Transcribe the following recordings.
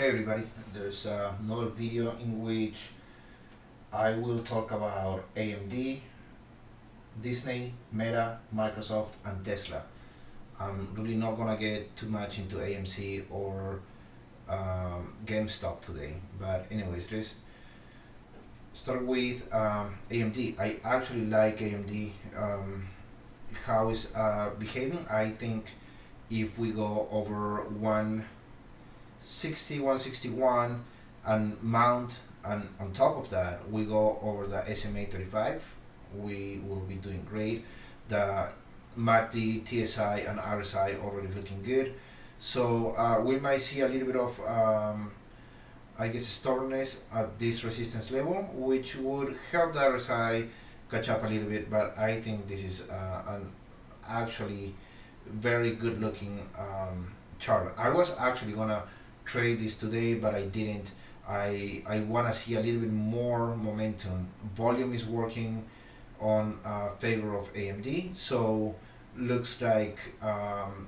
Hey everybody, there's another video in which I will talk about AMD, Disney, Meta, Microsoft and Tesla. I'm really not gonna get too much into AMC or GameStop today, but anyways, let's start with AMD. I actually like AMD, how it's behaving. I think if we go over 161 and mount, and on top of that we go over the SMA 35, we will be doing great. The MACD, TSI and RSI already looking good, so we might see a little bit of I guess stubbornness at this resistance level, which would help the RSI catch up a little bit, but I think this is an actually very good looking chart. I was actually gonna trade this today, but I didn't. I want to see a little bit more momentum. Volume is working on favor of AMD, so looks like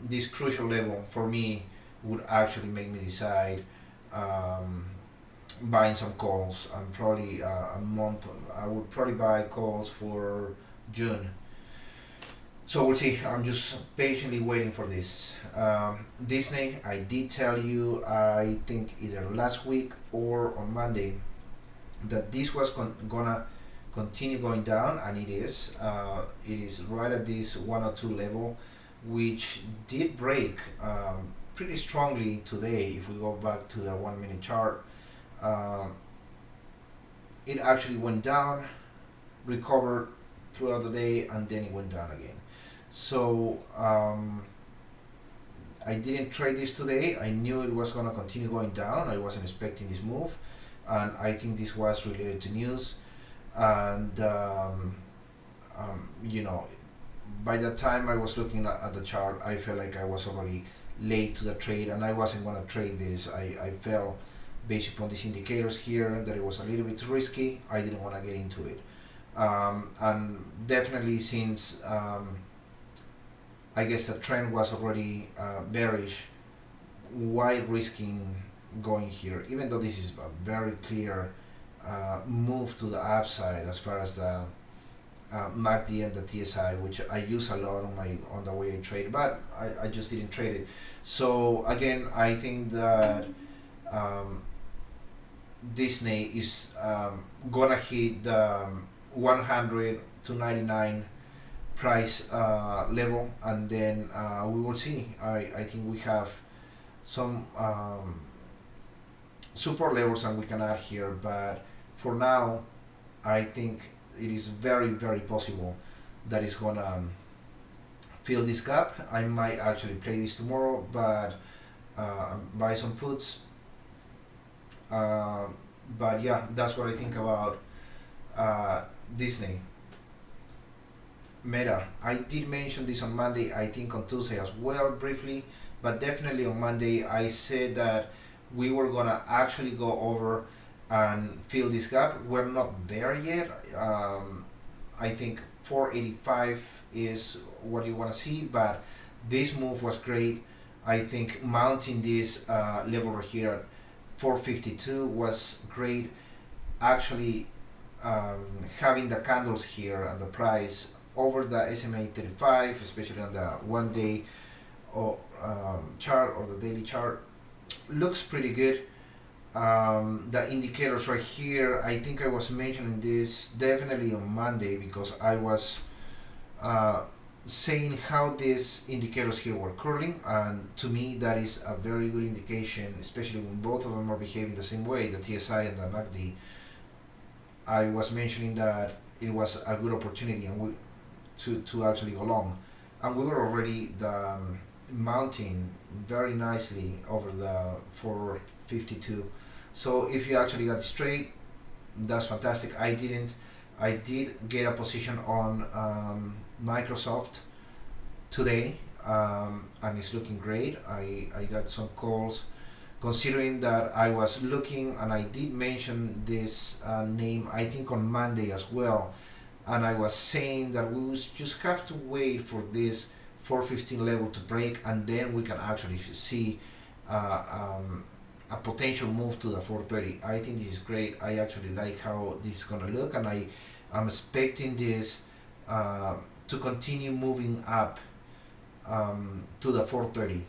this crucial level for me would actually make me decide buying some calls, and probably a month. I would probably buy calls for June. So we'll see. I'm just patiently waiting for this. Disney, I did tell you, I think either last week or on Monday, that this was gonna continue going down, and it is. It is right at this 102 level, which did break pretty strongly today. If we go back to the 1 minute chart, it actually went down, recovered throughout the day, and then it went down again. So I didn't trade this today. I knew it was going to continue going down. I wasn't expecting this move, and I think this was related to news. And you know, by the time I was looking at the chart, I felt like I was already late to the trade, and I wasn't going to trade this. I felt, based upon these indicators here, that it was a little bit too risky. I didn't want to get into it, and definitely since I guess the trend was already bearish, why risking going here, even though this is a very clear move to the upside as far as the MACD and the TSI, which I use a lot on the way I trade, but I just didn't trade it. So again, I think that Disney is gonna hit the 100 to 99 price level, and then we will see. I think we have some support levels and we can add here, but for now I think it is very possible that it's gonna fill this gap. I might actually play this tomorrow, but buy some puts, but yeah, that's what I think about Disney. Meta, I did mention this on Monday, I think on Tuesday as well briefly, but definitely on Monday I said that we were gonna actually go over and fill this gap. We're not there yet. I think 485 is what you want to see, but this move was great. I think mounting this level over here at 452 was great. Actually having the candles here and the price over the SMA 35, especially on the 1 day chart or the daily chart, looks pretty good. The indicators right here, I think I was mentioning this definitely on Monday, because I was saying how these indicators here were curling, and to me that is a very good indication, especially when both of them are behaving the same way, the TSI and the MACD. I was mentioning that it was a good opportunity and to actually go long, and we were already mounting very nicely over the 452. So if you actually got this trade, that's fantastic. I didn't. I did get a position on Microsoft today, and it's looking great. I got some calls, considering that I was looking, and I did mention this name I think on Monday as well, and I was saying that we would just have to wait for this 415 level to break, and then we can actually see a a potential move to the 430. I think this is great. I actually like how this is gonna look, and I'm expecting this to continue moving up to the 430.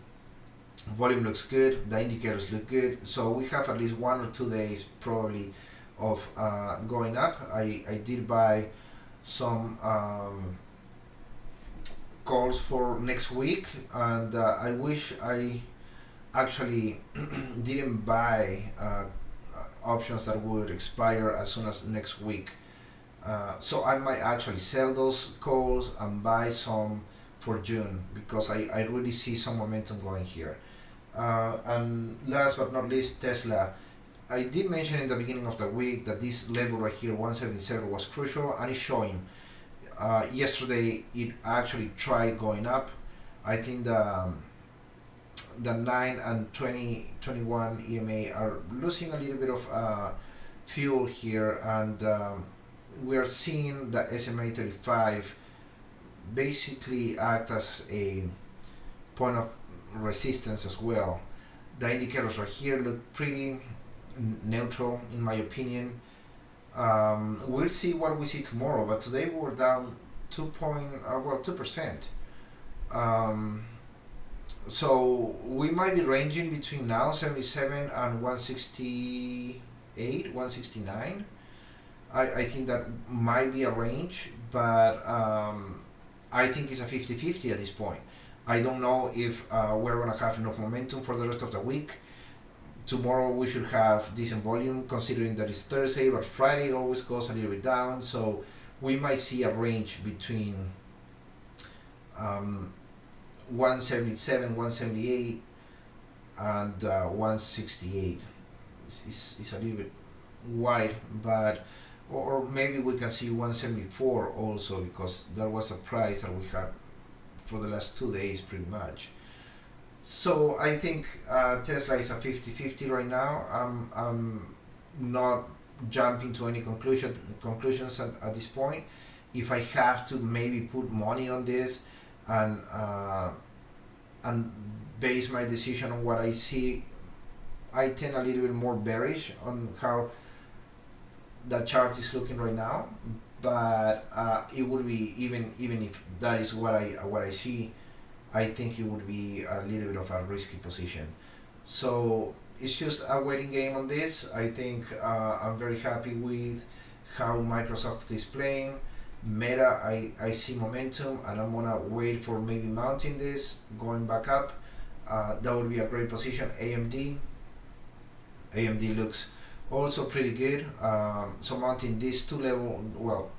Volume looks good, the indicators look good, so we have at least 1 or 2 days probably of going up. I did buy some calls for next week, and I wish I actually didn't buy options that would expire as soon as next week. So I might actually sell those calls and buy some for June, because I really see some momentum going here. And last but not least, Tesla. I did mention in the beginning of the week that this level right here, 177, was crucial, and it's showing. Yesterday it actually tried going up. I think the 9 and 21 EMA are losing a little bit of fuel here, and we are seeing the SMA 35 basically act as a point of resistance as well. The indicators right here look pretty neutral in my opinion. We'll see what we see tomorrow, but today we were down 2%. So we might be ranging between now 77 and 168, 169. I think that might be a range, but I think it's a 50-50 at this point. I don't know if we're going to have enough momentum for the rest of the week. Tomorrow we should have decent volume, considering that it's Thursday, but Friday always goes a little bit down, so we might see a range between 177, 178 and 168. It's a little bit wide, but or maybe we can see 174 also, because that was a price that we had for the last 2 days pretty much. So I think Tesla is a 50-50 right now. I'm not jumping to any conclusions at this point. If I have to maybe put money on this and base my decision on what I see, I tend a little bit more bearish on how the chart is looking right now. But it would be, even if that is what I see, I think it would be a little bit of a risky position. So it's just a waiting game on this. I think I'm very happy with how Microsoft is playing. Meta, I see momentum, and I'm gonna wait for maybe mounting this, going back up. That would be a great position. AMD looks also pretty good. So mounting these two level, well,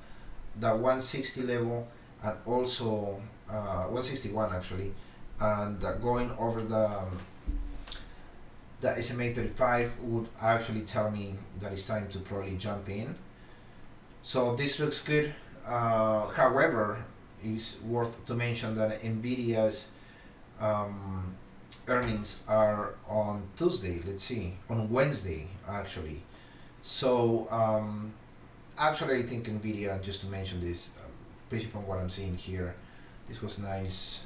the 160 level and also 161 actually, and going over the SMA 35 would actually tell me that it's time to probably jump in. So this looks good. However, it's worth to mention that Nvidia's earnings are on Tuesday. Let's see, on Wednesday actually. So actually, I think Nvidia, just to mention this, based upon what I'm seeing here, this was nice.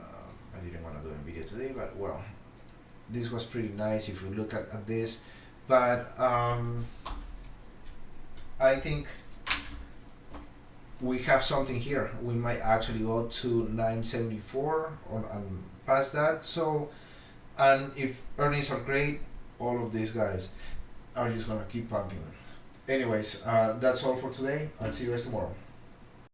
I didn't want to do Nvidia today, but well, this was pretty nice if you look at this. But I think we have something here. We might actually go to 974 and past that. So, and if earnings are great, all of these guys are just gonna keep pumping. Anyways, that's all for today. I'll see you guys tomorrow.